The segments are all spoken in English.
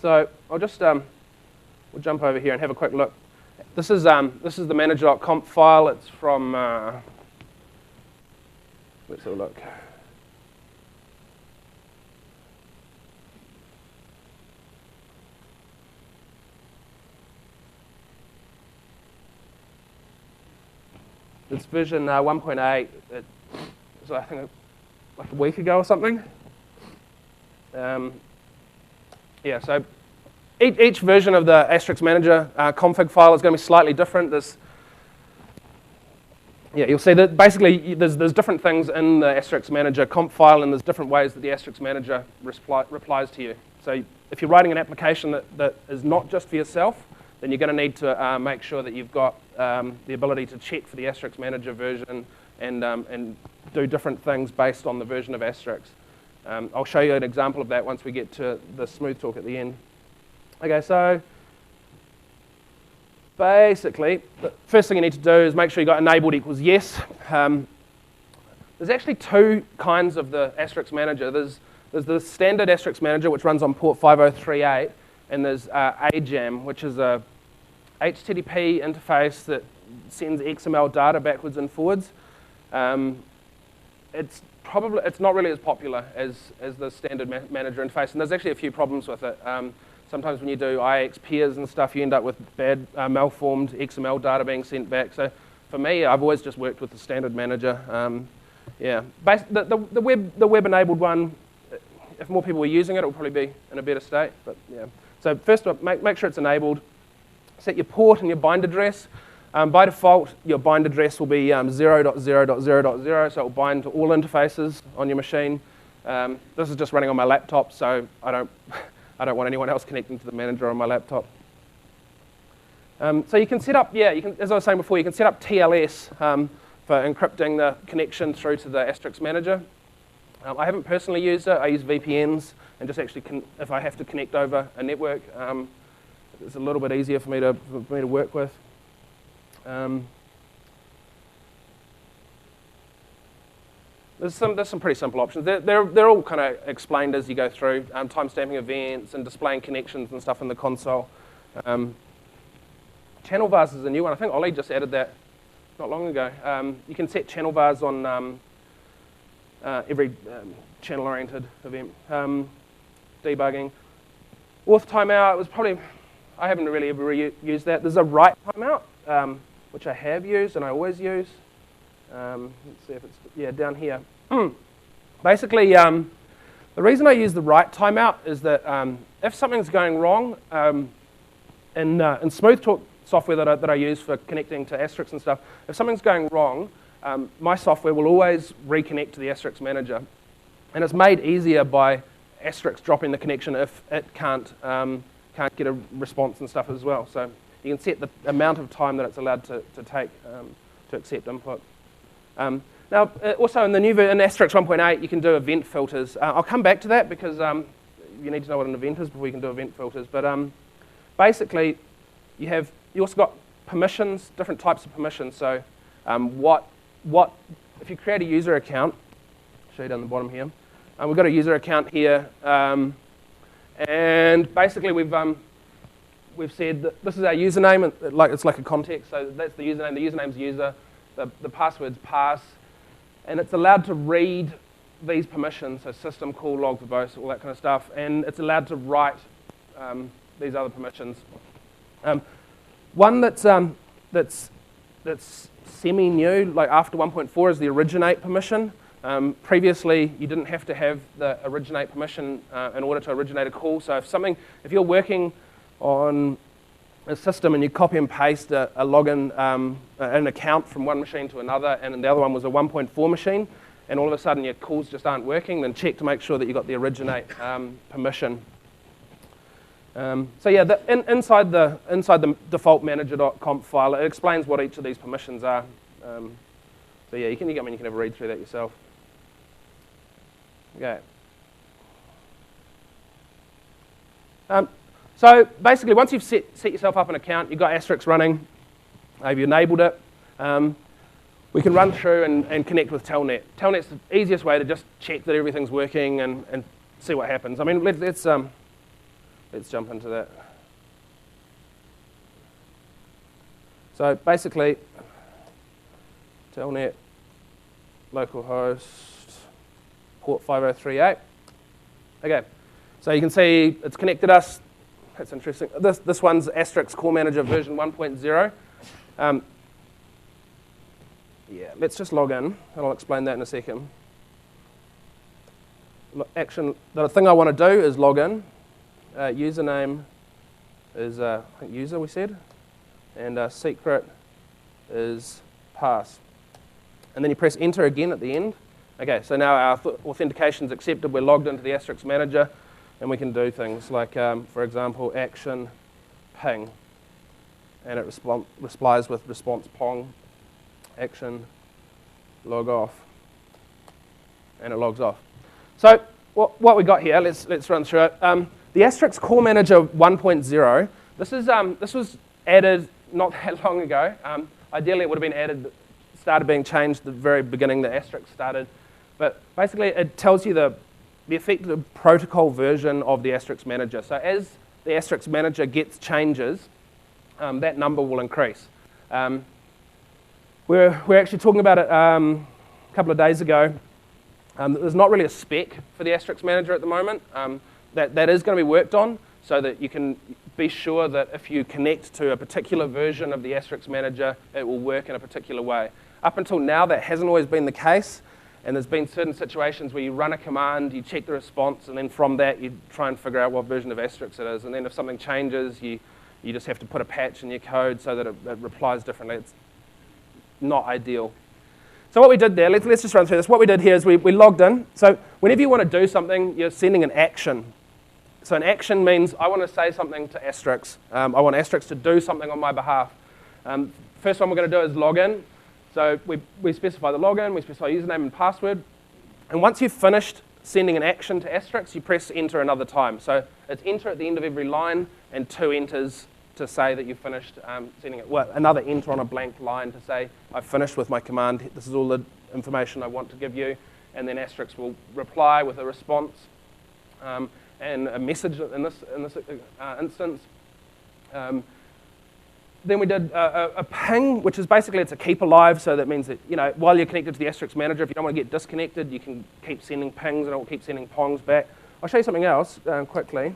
So I'll just we'll jump over here and have a quick look. This is the manager.conf file. It's from let's have a look. It's version 1.8. It was, I think, like a week ago or something. Yeah, so each version of the Asterisk Manager config file is going to be slightly different. You'll see that basically there's different things in the Asterisk Manager comp file, and there's different ways that the Asterisk Manager replies to you. So if you're writing an application that is not just for yourself, then you're going to need to make sure that you've got the ability to check for the Asterisk Manager version and do different things based on the version of Asterisk. I'll show you an example of that once we get to the smooth talk at the end. Okay, so basically, the first thing you need to do is make sure you got enabled equals yes. There's actually two kinds of the Asterisk Manager. There's the standard Asterisk Manager, which runs on port 5038, and there's AJAM, which is a HTTP interface that sends XML data backwards and forwards. It's not really as popular as the standard manager interface, and there's actually a few problems with it. Sometimes when you do IX pairs and stuff, you end up with bad, malformed XML data being sent back. So for me, I've always just worked with the standard manager. The web-enabled one, if more people were using it, it will probably be in a better state. But yeah. So first, make sure it's enabled. Set your port and your bind address. By default, your bind address will be 0.0.0.0, so it will bind to all interfaces on your machine. This is just running on my laptop, so I don't want anyone else connecting to the manager on my laptop. So you can set up, as I was saying before, you can set up TLS for encrypting the connection through to the Asterisk Manager. I haven't personally used it. I use VPNs, and just actually, if I have to connect over a network, it's a little bit easier for me to work with. There's some pretty simple options. They're all kind of explained as you go through, timestamping events and displaying connections and stuff in the console. Channel vars is a new one. I think Ollie just added that not long ago. You can set channel vars on every channel-oriented event. Debugging. Auth timeout was probably, I haven't really ever used that. There's a write timeout, which I have used and I always use. Let's see if it's, down here. Basically, the reason I use the write timeout is that if something's going wrong, in smooth talk software that I use for connecting to Asterisk and stuff, if something's going wrong, my software will always reconnect to the Asterisk Manager. And it's made easier by Asterisk dropping the connection if it can't get a response and stuff as well. So you can set the amount of time that it's allowed to take to accept input. Now, also in the new in Asterisk 1.8, you can do event filters. I'll come back to that because you need to know what an event is before you can do event filters. But basically, you also got permissions, different types of permissions. So if you create a user account, I'll show you down the bottom here. We've got a user account here, and basically we've said that this is our username. It's like a context. So that's the username. The username's user. The password's pass, and it's allowed to read these permissions, so system, call, log, verbose, all that kind of stuff, and it's allowed to write these other permissions. One that's semi-new, like after 1.4, is the originate permission. Previously, you didn't have to have the originate permission in order to originate a call. So if you're working on a system and you copy and paste a login, an account from one machine to another, and the other one was a 1.4 machine, and all of a sudden your calls just aren't working, then check to make sure that you got the originate permission. So yeah, inside the default manager.conf file, it explains what each of these permissions are. So yeah, you can have a read through that yourself. Okay. So basically, once you've set yourself up an account, you've got Asterisk running, you've enabled it, we can run through and connect with Telnet. Telnet's the easiest way to just check that everything's working and see what happens. I mean, let's let's jump into that. So basically, telnet localhost port 5038. Okay, so you can see it's connected us. That's interesting. This one's Asterisk Core Manager version 1.0. Yeah, let's just log in, and I'll explain that in a second. Action. The thing I want to do is log in. Username is I think user we said, and secret is pass. And then you press enter again at the end. Okay, so now our authentication is accepted. We're logged into the Asterisk Manager, and we can do things like, for example, action ping, and it replies with response pong, action log off, and it logs off. So what we got here, let's run through it. The Asterisk Core Manager 1.0, this was added not that long ago. Ideally, it would have been started being changed at the very beginning that Asterisk started. But basically, it tells you the effective protocol version of the Asterisk Manager. So as the Asterisk Manager gets changes, that number will increase. We're actually talking about it a couple of days ago. There's not really a spec for the Asterisk Manager at the moment. That is going to be worked on so that you can be sure that if you connect to a particular version of the Asterisk Manager, it will work in a particular way. Up until now, that hasn't always been the case. And there's been certain situations where you run a command, you check the response, and then from that you try and figure out what version of Asterisk it is. And then if something changes, you just have to put a patch in your code so that it replies differently. It's not ideal. So what we did there, let's just run through this. What we did here is we logged in. So whenever you want to do something, you're sending an action. So an action means I want to say something to Asterisk. I want Asterisk to do something on my behalf. First one we're going to do is log in. So we specify the login, we specify username and password. And once you've finished sending an action to Asterisk, you press enter another time. So it's enter at the end of every line and 2 enters to say that you've finished sending it. Well, another enter on a blank line to say I've finished with my command. This is all the information I want to give you. And then Asterisk will reply with a response and a message in this instance. Then we did a ping, which is basically it's a keep alive. So that means that while you're connected to the Asterisk Manager, if you don't want to get disconnected, you can keep sending pings and it will keep sending pongs back. I'll show you something else quickly.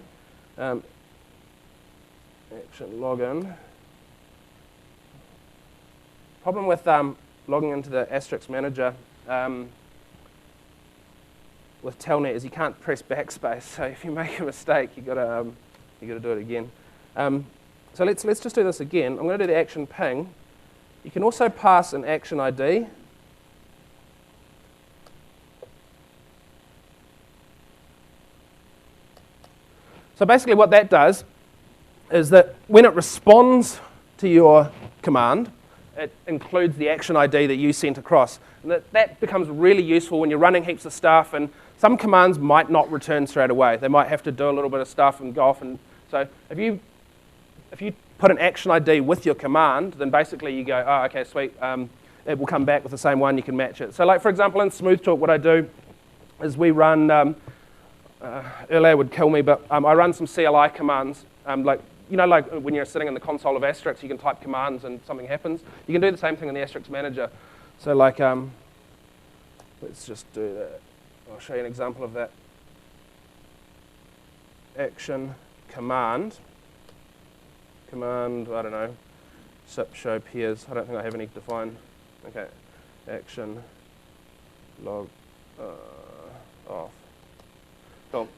Action login. Problem with logging into the Asterisk Manager with Telnet is you can't press backspace. So if you make a mistake, you got to do it again. So let's just do this again. I'm going to do the action ping. You can also pass an action ID. So basically what that does is that when it responds to your command, it includes the action ID that you sent across. And that becomes really useful when you're running heaps of stuff, and some commands might not return straight away. They might have to do a little bit of stuff and go off. And so if you put an action ID with your command, then basically you go, oh, okay, sweet. It will come back with the same one. You can match it. So like, for example, in Smoothtalk, what I do is we run, earlier would kill me, but I run some CLI commands. Like when you're sitting in the console of Asterisk, you can type commands and something happens. You can do the same thing in the Asterisk Manager. So like, let's just do that. I'll show you an example of that. Action command, I don't know, SIP show peers. I don't think I have any defined. Okay, action log off. Cool.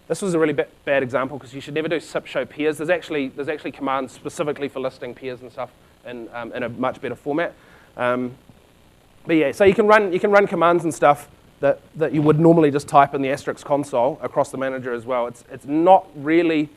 This was a really bad example because you should never do SIP show peers. There's actually commands specifically for listing peers and stuff in a much better format. But yeah, so you can run commands and stuff that you would normally just type in the Asterisk console across the manager as well. It's not really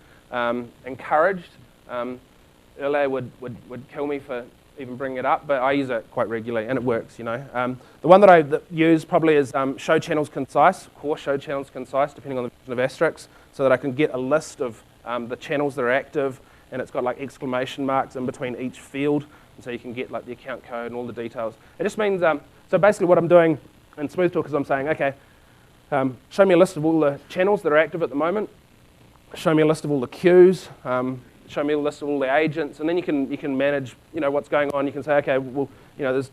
encouraged. Erlay would kill me for even bringing it up, but I use it quite regularly and it works, The one that I use probably is show channels concise, core show channels concise, depending on the version of Asterisk, so that I can get a list of the channels that are active, and it's got like exclamation marks in between each field, and so you can get like the account code and all the details. It just means, so basically what I'm doing in Smoothtalk is I'm saying, okay, show me a list of all the channels that are active at the moment, show me a list of all the queues, show me a list of all the agents, and then you can manage what's going on. You can say, okay, well, there's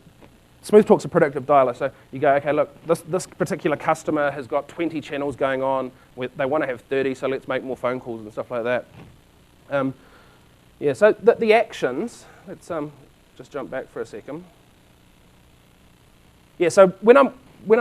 Smoothtalk's a predictive dialer, so you go, okay, look, this particular customer has got 20 channels going on. They want to have 30, so let's make more phone calls and stuff like that. Yeah, so the actions. Let's just jump back for a second. Yeah, so what I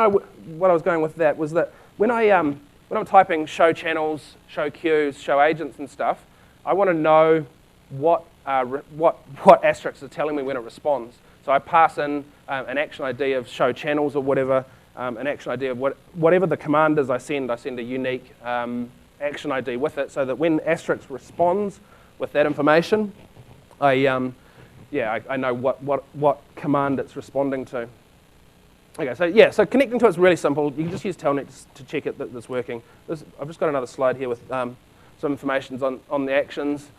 was going with that was that when I'm typing show channels, show queues, show agents and stuff, I want to know what Asterisk is telling me when it responds. So I pass in an action ID of show channels or whatever, an action ID of whatever the command is I send a unique action ID with it, so that when Asterisk responds with that information, I know what command it's responding to. Okay, so connecting to it's really simple. You can just use Telnet to check it that it's working. I've just got another slide here with some information on the actions.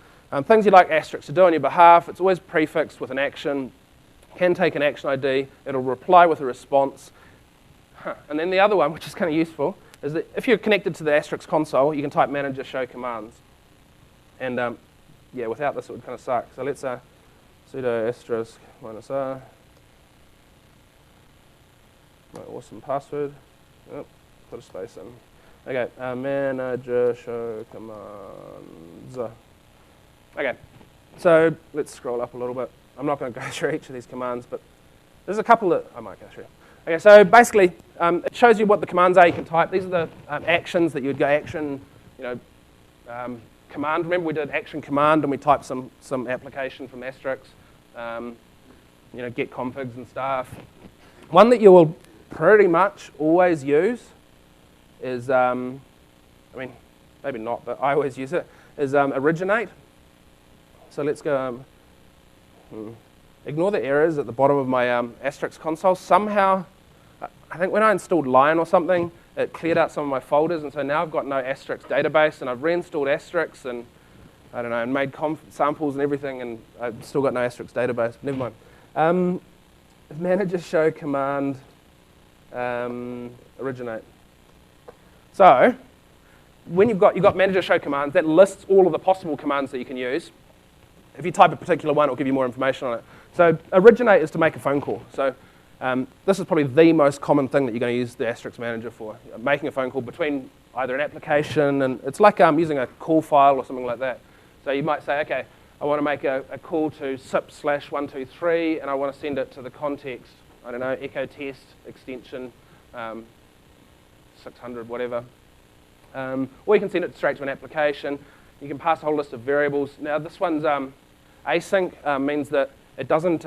Things you'd like Asterisk to do on your behalf. It's always prefixed with an action. Can take an action ID. It'll reply with a response. And then the other one, which is kind of useful, is that if you're connected to the Asterisk console, you can type manager show commands. And without this, it would kind of suck. So let's sudo asterisk -r. My awesome password. Oh, put a space in. Okay, manager show commands. Okay, so let's scroll up a little bit. I'm not going to go through each of these commands, but there's a couple that I might go through. Okay, so basically, it shows you what the commands are you can type. These are the actions that you would go action, command. Remember we did action command and we typed some application from Asterisk, get configs and stuff. One that you will pretty much always use is, maybe not, but I always use it, is originate. So let's go, ignore the errors at the bottom of my Asterisk console. Somehow, I think when I installed Lion or something, it cleared out some of my folders, and so now I've got no Asterisk database, and I've reinstalled Asterisk, and I don't know, and made samples and everything, and I've still got no Asterisk database. Never mind. Manager show command originate. So when you've got manager show commands, that lists all of the possible commands that you can use. If you type a particular one, it'll give you more information on it. So originate is to make a phone call. So this is probably the most common thing that you're going to use the Asterisk manager for, making a phone call between either an application, and it's like using a call file or something like that. So you might say, okay, I want to make a call to SIP/123, and I want to send it to the context, I don't know, echo test extension 600, whatever. Or you can send it straight to an application. You can pass a whole list of variables. Now this one's async, means that it doesn't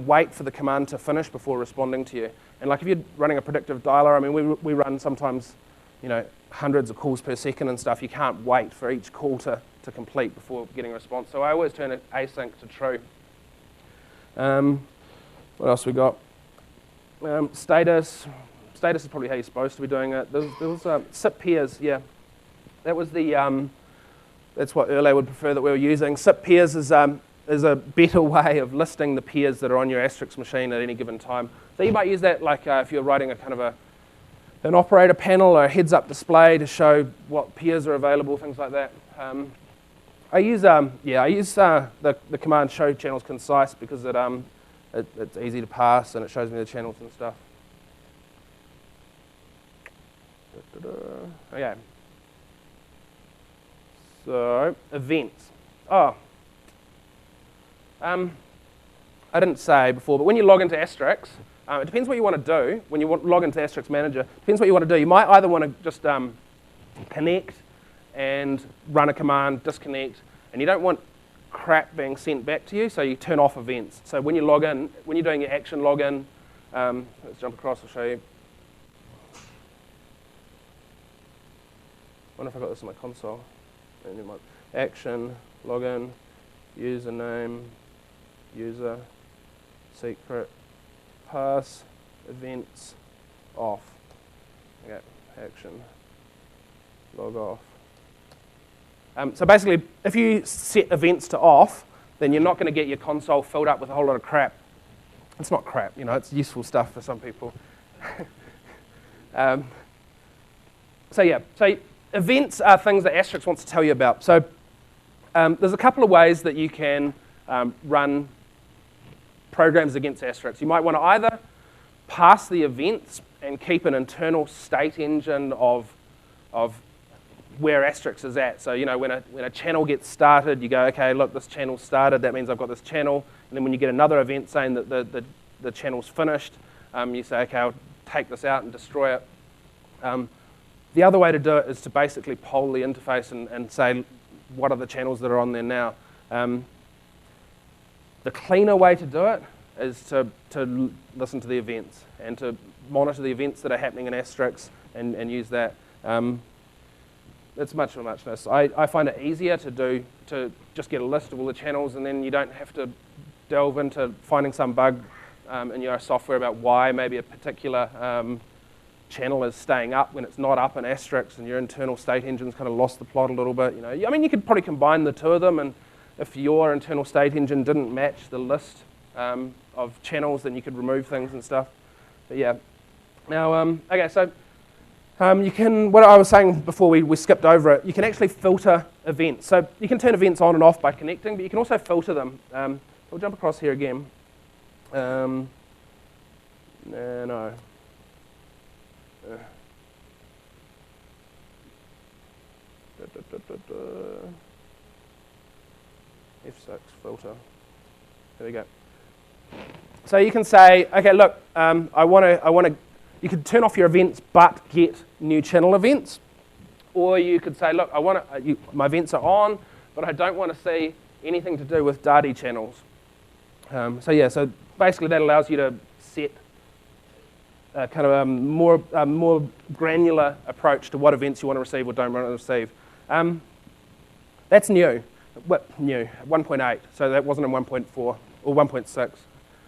wait for the command to finish before responding to you. And like if you're running a predictive dialer, I mean, we run sometimes, hundreds of calls per second and stuff. You can't wait for each call to complete before getting a response. So I always turn it async to true. What else we got? Status. Status is probably how you're supposed to be doing it. There was SIP pairs, yeah. That was that's what Erle would prefer that we were using. SIP pairs is a better way of listing the pairs that are on your Asterisk machine at any given time. So you might use that like if you're writing a kind of an operator panel or a heads-up display to show what pairs are available, things like that. I use the command show channels concise because it's easy to pass and it shows me the channels and stuff. Okay. So events. I didn't say before, but when you log into Asterisk, it depends what you want to do. When you log into Asterisk Manager, it depends what you want to do. You might either want to just connect and run a command, disconnect, and you don't want crap being sent back to you, so you turn off events. So when you log in, when you're doing your action login, let's jump across, I'll show you. I wonder if I got this in my console. Action, login, username, user, secret, pass, events, off. Okay, action, log off. So basically, if you set events to off, then you're not going to get your console filled up with a whole lot of crap. It's not crap, it's useful stuff for some people. so events are things that Asterisk wants to tell you about. So there's a couple of ways that you can run programs against Asterisk. You might want to either pass the events and keep an internal state engine of where Asterisk is at. So when a channel gets started, you go, okay, look, this channel started, that means I've got this channel. And then when you get another event saying that the channel's finished, you say, okay, I'll take this out and destroy it. The other way to do it is to basically poll the interface and say, what are the channels that are on there now? The cleaner way to do it is to listen to the events and to monitor the events that are happening in Asterisk and use that. It's much for muchness. I find it easier to just get a list of all the channels, and then you don't have to delve into finding some bug in your software about why maybe a particular channel is staying up when it's not up in Asterisk, and your internal state engine's kind of lost the plot a little bit. I mean, you could probably combine the two of them, and if your internal state engine didn't match the list of channels, then you could remove things and stuff. But yeah. Now, okay, so you can, what I was saying before we skipped over it, you can actually filter events. So you can turn events on and off by connecting, but you can also filter them. We'll jump across here again. No. F6 filter. There we go. So you can say, okay, look, I want to. You could turn off your events but get new channel events, or you could say, look, my events are on, but I don't want to see anything to do with Dadi channels. So basically that allows you to set a kind of a more granular approach to what events you want to receive or don't want to receive. That's new. New, 1.8, so that wasn't in 1.4 or 1.6.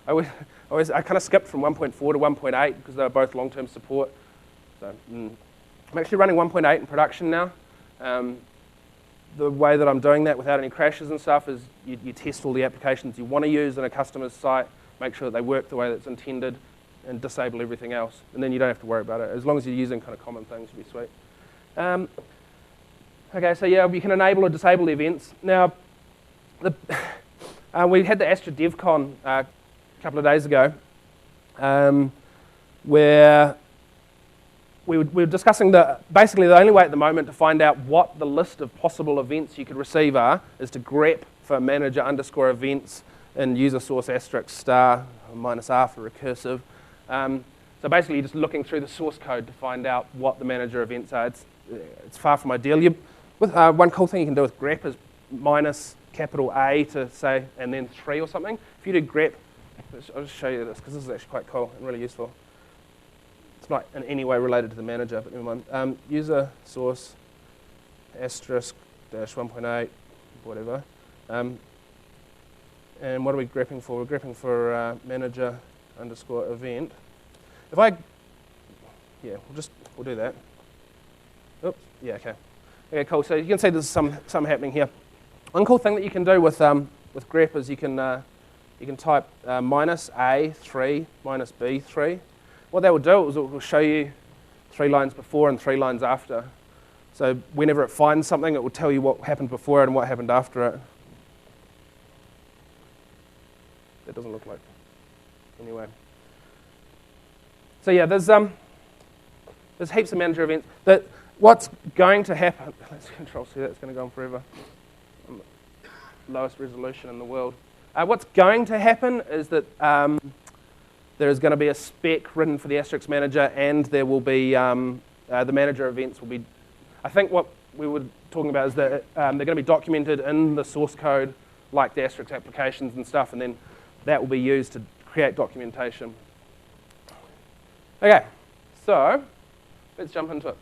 I kind of skipped from 1.4 to 1.8 because they were both long-term support. So I'm actually running 1.8 in production now. The way that I'm doing that without any crashes and stuff is you test all the applications you want to use in a customer's site, make sure that they work the way that's intended, and disable everything else. And then you don't have to worry about it. As long as you're using kind of common things, it'll be sweet. Okay, so yeah, you can enable or disable the events. Now, we had the Astra DevCon a couple of days ago, where we were discussing basically the only way at the moment to find out what the list of possible events you could receive is to grep for manager_events in user source asterisk star -r for recursive. So basically, you're just looking through the source code to find out what the manager events are. It's far from ideal. One cool thing you can do with grep is -A to say, and then 3 or something. If you do grep, I'll just show you this because this is actually quite cool and really useful. It's not in any way related to the manager, but never mind. User source asterisk -1.8, whatever. And what are we grepping for? We're grepping for manager_event. We'll do that. Oops, yeah, okay. Okay, cool. So you can see there's some happening here. One cool thing that you can do with grep is you can type -A3 -B3. What that will do is it will show you 3 lines before and 3 lines after. So whenever it finds something, it will tell you what happened before it and what happened after it. That doesn't look like. Anyway. So yeah, there's heaps of manager events. What's going to happen? Let's Control C. That's going to go on forever. Lowest resolution in the world. What's going to happen is that there is going to be a spec written for the Asterisk manager, and there will be the manager events will be. I think what we were talking about is that they're going to be documented in the source code, like the Asterisk applications and stuff, and then that will be used to create documentation. Okay, so let's jump into it.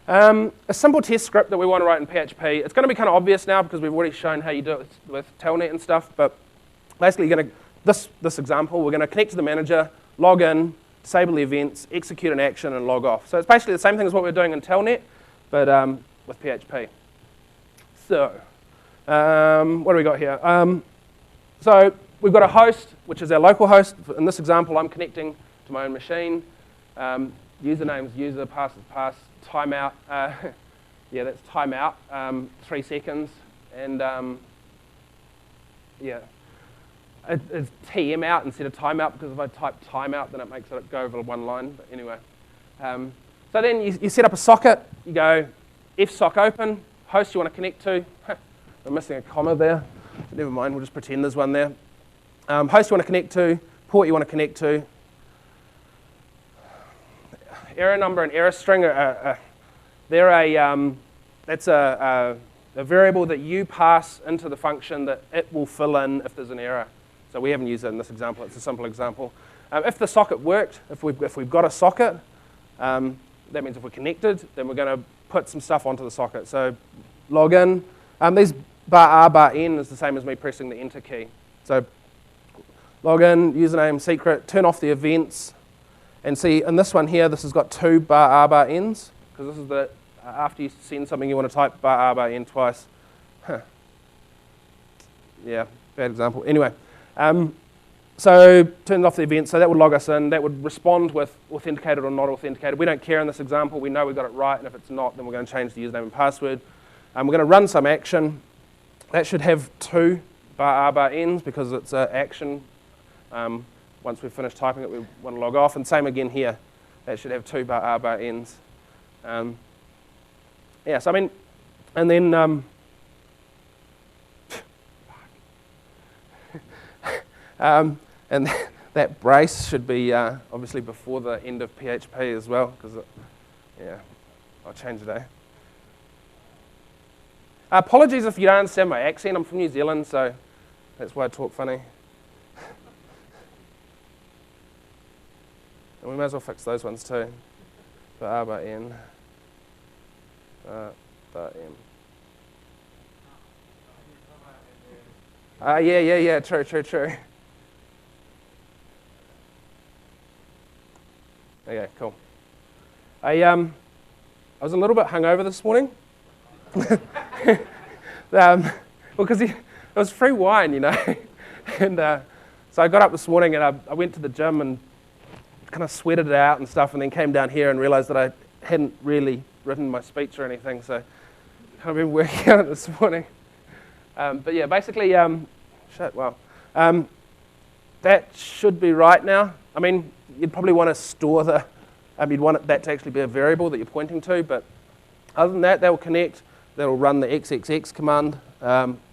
A simple test script that we want to write in PHP. It's going to be kind of obvious now because we've already shown how you do it with Telnet and stuff, but basically this example, we're going to connect to the manager, log in, disable the events, execute an action, and log off. So it's basically the same thing as what we're doing in Telnet, but with PHP. So, what do we got here? So we've got a host, which is our local host. In this example, I'm connecting to my own machine. Username's user, pass is pass, timeout. Yeah, that's timeout, 3 seconds. And yeah, it's TM out instead of timeout, because if I type timeout, then it makes it go over one line. But anyway, so then you set up a socket. You go fsock open, host you want to connect to. I'm missing a comma there. Never mind, we'll just pretend there's one there. Host you want to connect to, port you want to connect to. Error number and error string that's a variable that you pass into the function that it will fill in if there's an error. So we haven't used it in this example. It's a simple example. If the socket worked, if we've got a socket, that means if we're connected, then we're going to put some stuff onto the socket. So log in. These bar R, bar N is the same as me pressing the enter key. So log in, username, secret, turn off the events. And see, in this one here, this has got 2 bar R, bar Ns, because this is the, after you send something, you want to type bar R, bar N twice. Yeah, bad example. Anyway, so turn off the event, so that would log us in. That would respond with authenticated or not authenticated. We don't care in this example. We know we got it right, and if it's not, then we're going to change the username and password. We're going to run some action. That should have 2 bar R, bar Ns, because it's an action. Once we've finished typing it, we want to log off. And same again here. That should have 2 bar R, bar Ns. Yeah, so I mean, and then and that brace should be obviously before the end of PHP as well, because yeah, I'll change it. Apologies if you don't understand my accent. I'm from New Zealand, so that's why I talk funny. And we might as well fix those ones too. Bar R, bar N. Bar M. Yeah, true. Okay, cool. I was a little bit hungover this morning. Because it was free wine, you know. And so I got up this morning and I went to the gym and kind of sweated it out and stuff, and then came down here and realised that I hadn't really written my speech or anything, so kind of been working on it this morning. But yeah, basically, that should be right now. I mean, you'd probably want to store the, you'd want that to actually be a variable that you're pointing to, but other than that, they'll connect, that'll run the XXX command,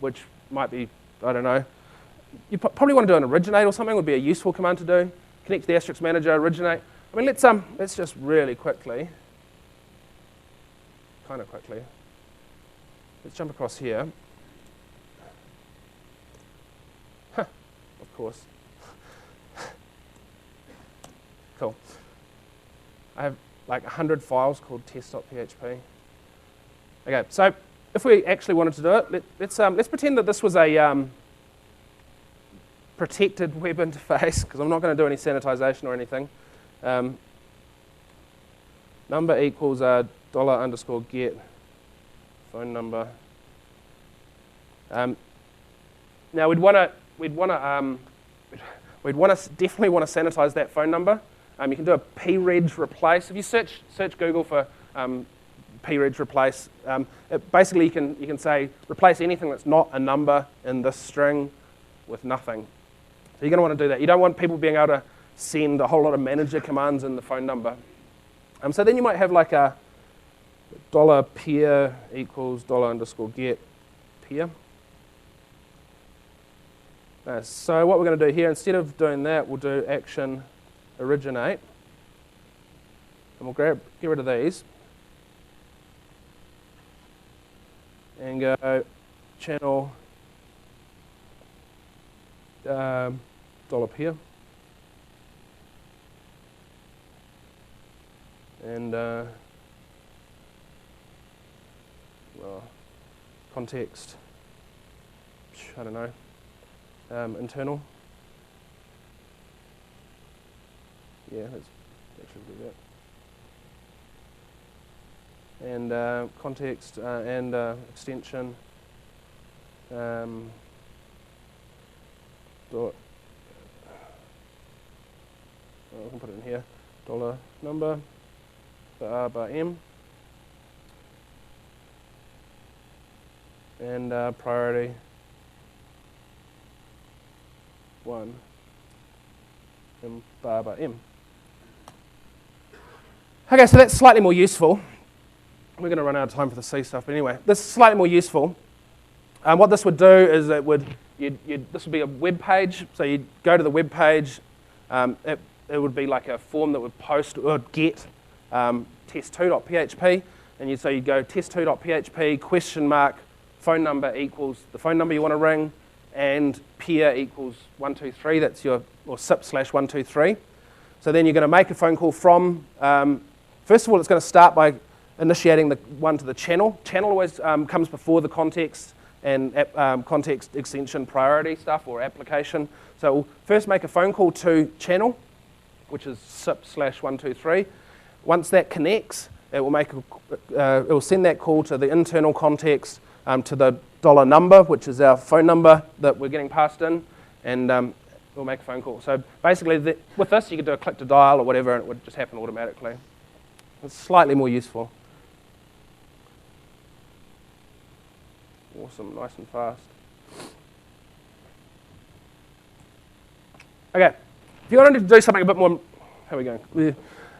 which might be, I don't know. You probably want to do an originate or something, would be a useful command to do. Connect to the Asterisk manager, originate. I mean, let's just really quickly, kind of quickly, let's jump across here. Of course. Cool. I have like 100 files called test.php. Okay, so if we actually wanted to do it, let's pretend that this was a protected web interface, because I'm not going to do any sanitization or anything. Number equals $_get phone number. Now we'd definitely want to sanitize that phone number. You can do a preg replace. If you search Google for preg replace, basically you can say replace anything that's not a number in this string with nothing. So you're going to want to do that. You don't want people being able to send a whole lot of manager commands in the phone number. So then you might have like a $peer equals $_get peer. So what we're going to do here, instead of doing that, we'll do action originate. And we'll get rid of these. And go channel $peer. And context, I don't know, internal. Yeah, let's actually do that. And context and extension. We can put it in here. $number bar M. and priority 1 m bar by m. Okay, so that's slightly more useful. We're going to run out of time for the C stuff, but anyway, this is slightly more useful. What this would do is this would be a web page. So you'd go to the web page. It would be like a form that would post or get test2.php, and so you'd go test2.php question mark phone number equals the phone number you want to ring, and peer equals 123. That's your or SIP/123. So then you're going to make a phone call from. First of all, it's going to start by initiating the one to the channel. Channel always comes before the context and context extension priority stuff or application. So we'll first make a phone call to channel, which is SIP/123. Once that connects, it will send that call to the internal context to the $number, which is our phone number that we're getting passed in, and we'll make a phone call. So basically, with this, you could do a click to dial or whatever, and it would just happen automatically. It's slightly more useful. Awesome, nice and fast. Okay, if you wanted to do something a bit more, how are we going?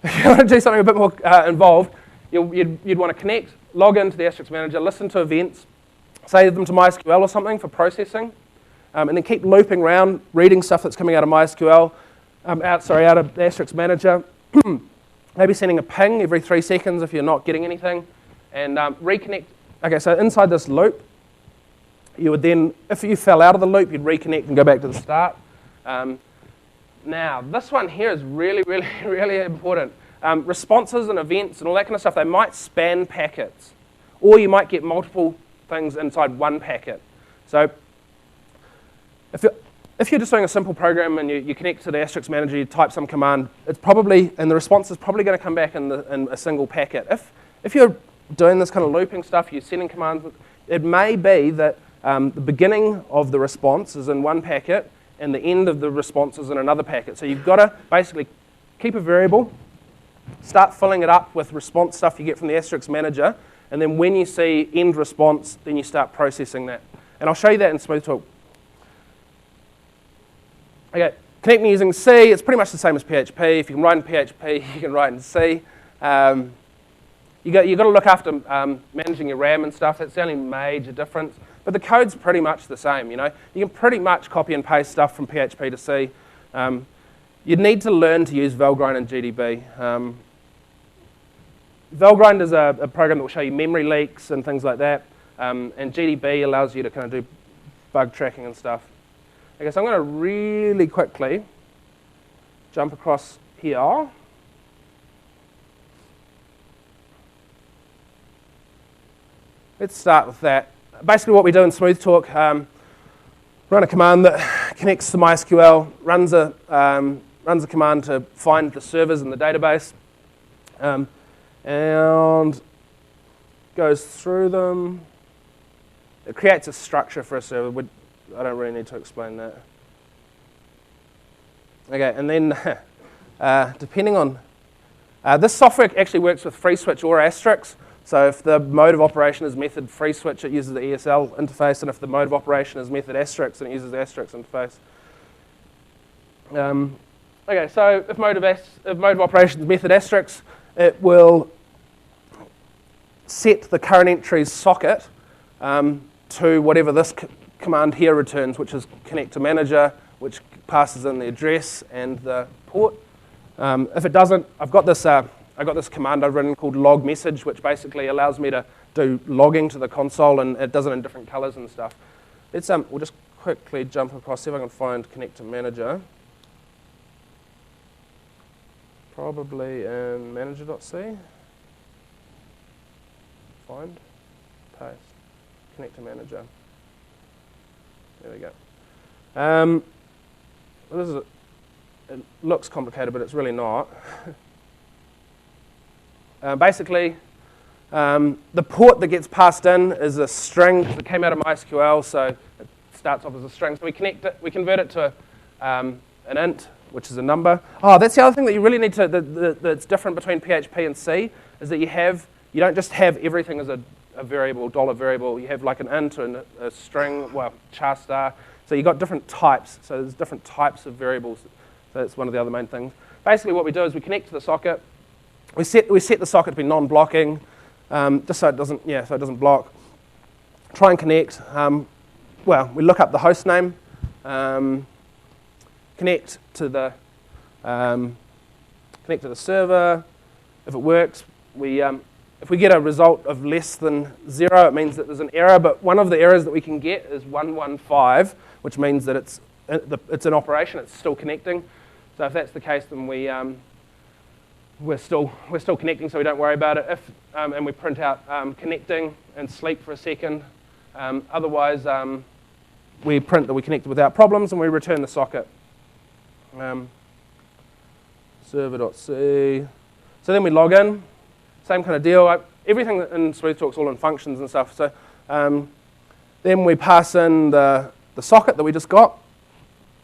If you want to do something a bit more involved, you'd want to connect, log into the Asterisk manager, listen to events, save them to MySQL or something for processing, and then keep looping around, reading stuff that's coming out of MySQL, out of the Asterisk manager, maybe sending a ping every 3 seconds if you're not getting anything, and reconnect. Okay, so inside this loop, you would then, if you fell out of the loop, you'd reconnect and go back to the start. Now, this one here is really, really, really important. Responses and events and all that kind of stuff, they might span packets, or you might get multiple things inside one packet. So if you're just doing a simple program and you connect to the Asterisk manager, you type some command, it's probably, and the response is probably going to come back in a single packet. If you're doing this kind of looping stuff, you're sending commands, it may be that the beginning of the response is in one packet and the end of the response is in another packet. So you've got to basically keep a variable, start filling it up with response stuff you get from the Asterisk manager, and then when you see end response, then you start processing that. And I'll show you that in SmoothTalk. Okay, connecting using C, it's pretty much the same as PHP. If you can write in PHP, you can write in C. You've got to look after managing your RAM and stuff. That's the only major difference. But the code's pretty much the same, you know. You can pretty much copy and paste stuff from PHP to C. You'd need to learn to use Valgrind and GDB. Valgrind is a program that will show you memory leaks and things like that. And GDB allows you to kind of do bug tracking and stuff. Okay, so I'm going to really quickly jump across here. Let's start with that. Basically what we do in SmoothTalk, run a command that connects to MySQL, runs a command to find the servers in the database, and goes through them. It creates a structure for a server. I don't really need to explain that. Okay, and then depending on, this software actually works with FreeSwitch or Asterisk. So if the mode of operation is method FreeSwitch, it uses the ESL interface, and if the mode of operation is method Asterisk, then it uses the Asterisk interface. Okay, so if mode of operation is method Asterisk, it will set the current entry's socket to whatever this command here returns, which is connect to manager, which passes in the address and the port. If it doesn't, I've got this command I've written called log message, which basically allows me to do logging to the console, and it does it in different colors and stuff. We'll just quickly jump across, see if I can find connect to manager. Probably in manager.c. Find, paste, connect to manager. There we go. It looks complicated, but it's really not. Basically, the port that gets passed in is a string that came out of MySQL, so it starts off as a string. So we convert it to an int, which is a number. Oh, that's the other thing that you really need to, that's different between PHP and C, is that you don't just have everything as a variable, dollar variable. You have like an int and a string, well, char star. So you've got different types. So there's different types of variables. So that's one of the other main things. Basically what we do is we connect to the socket. We set the socket to be non-blocking, just so it doesn't block. Try and connect. Well, we look up the host name, connect to the server. If it works, if we get a result of less than 0, it means that there's an error. But one of the errors that we can get is 115, which means that it's in operation. It's still connecting. So if that's the case, then we're still connecting, so we don't worry about it. And we print out connecting and sleep for a second. Otherwise, we print that we connected without problems, and we return the socket. Server.c. So then we log in. Same kind of deal. Everything in SmoothTalk's all in functions and stuff. So then we pass in the socket that we just got,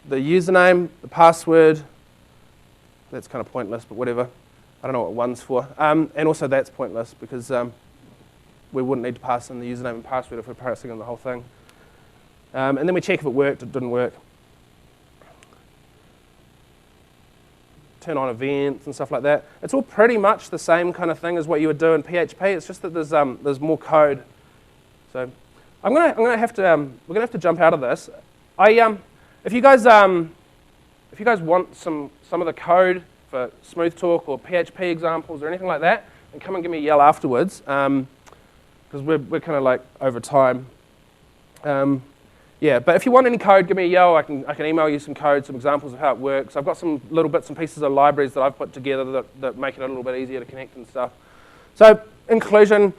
the username, the password. That's kind of pointless, but whatever. I don't know what one's for. And also that's pointless because we wouldn't need to pass in the username and password if we're passing in the whole thing. And then we check if it worked, it didn't work. Turn on events and stuff like that. It's all pretty much the same kind of thing as what you would do in PHP. It's just that there's more code. So we're gonna have to jump out of this. If you guys want some of the code for SmoothTalk or PHP examples or anything like that, then come and give me a yell afterwards, because we're kind of like over time. Yeah, but if you want any code, give me a yell. I can email you some code, some examples of how it works. I've got some little bits and pieces of libraries that I've put together that make it a little bit easier to connect and stuff. So in conclusion,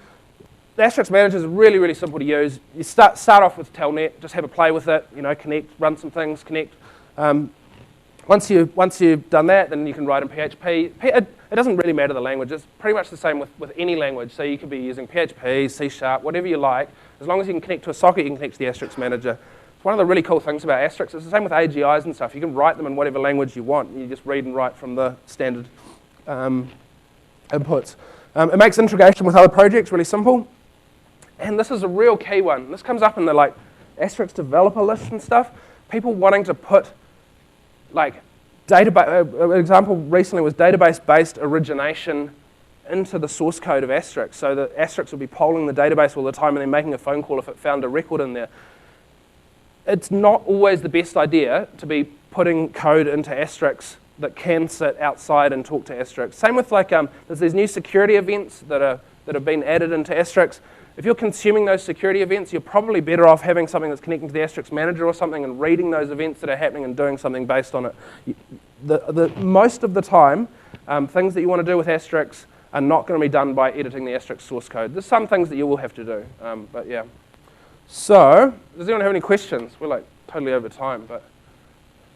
the Asterisk Manager is really, really simple to use. You start off with Telnet, just have a play with it, connect, run some things, connect. Once you've done that, then you can write in PHP. It doesn't really matter the language. It's pretty much the same with any language. So you could be using PHP, C#, whatever you like. As long as you can connect to a socket, you can connect to the Asterisk Manager. It's one of the really cool things about Asterisk. It's the same with AGIs and stuff. You can write them in whatever language you want. You just read and write from the standard inputs. It makes integration with other projects really simple. And this is a real key one. This comes up in the Asterisk developer list and stuff. People wanting to put database. An example recently was database-based origination into the source code of Asterisk. So the Asterisk will be polling the database all the time and then making a phone call if it found a record in there. It's not always the best idea to be putting code into Asterisk that can sit outside and talk to Asterisk. Same with there's these new security events that have been added into Asterisk. If you're consuming those security events, you're probably better off having something that's connecting to the Asterisk Manager or something and reading those events that are happening and doing something based on it. Most of the time, things that you want to do with Asterisk are not going to be done by editing the Asterisk source code. There's some things that you will have to do, but yeah. So, does anyone have any questions? We're totally over time, but.